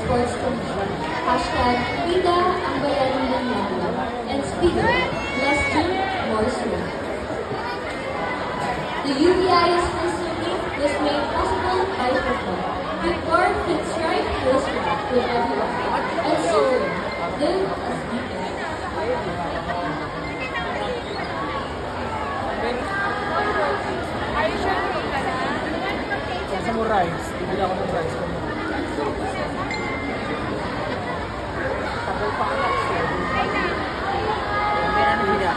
Sports Commission. Hashtag Vida ang Bayani ng Lalo. And speaker, Lester Morrison. The UBI's Christmas was made possible by football. Victor Fitzroy Wilson with everyone. And singer, Liv Asmita. Sa mo rice, bibili ako ng rice. Tagal pa anak. Kaya na nila.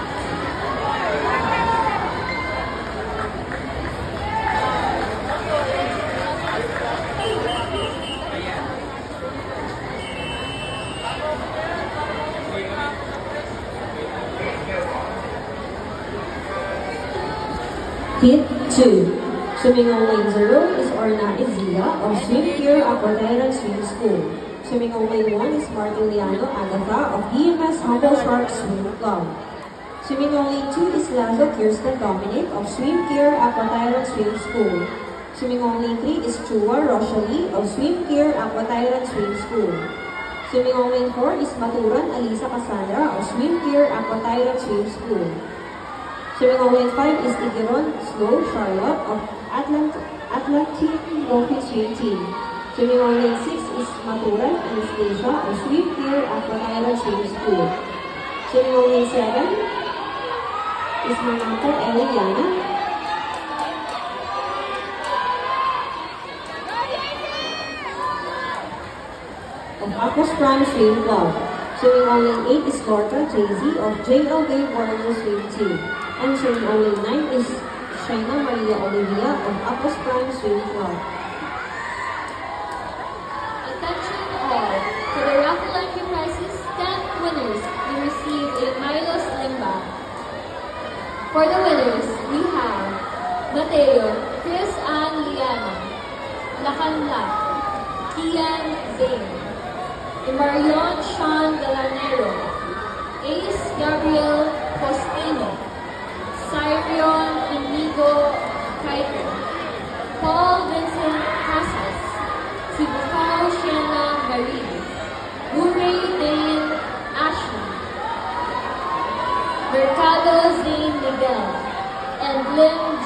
Hit 2. Swimming on lane 0 is Orna Izia of Swim Pure Aquaterra Swim School. Swimming on lane 1 is Martiliano Agatha of EMS Humble Shark Swim Club. Swimming on lane 2 is Lazo Kirsten Dominic of Swim Pure Aquaterra Swim School. Swimming on lane 3 is Chua Rosalie of Swim Pure Aquaterra Swim School. Swimming on lane 4 is Maturan Alisa Cassandra of Swim Pure Aquaterra Swim School. Swimming on lane 5 is Igiron Slow Charlotte of Atlantic Walking Swim Team. Swimming on lane 6 is Maturan Anastasia of Swim Pure Aquaterra Swim School. Swimming on lane 7 is Manako Eliana of Aquas Prime Swim Club. Swimming on lane 8 is Lorca Jay-Z of JLV Warrior Swim Team. And swimming on lane 9 is Shaina Maria Olivia of Aquas Prime Swim Club. Attention all! For the raffle entry prizes, 10 winners will receive a Milo Slim Bag. For the winners, we have Mateo, Chris Ann Liana, Lacanla, Kian Zane, Imarion Sean Galanero, Ace Gabriel Postino, Cyrion Inigo Kaito, Paul Vincent Casas, Sibukao Sienna Marie, Murray Dane Ashley, Mercado Zane Miguel, and Lynn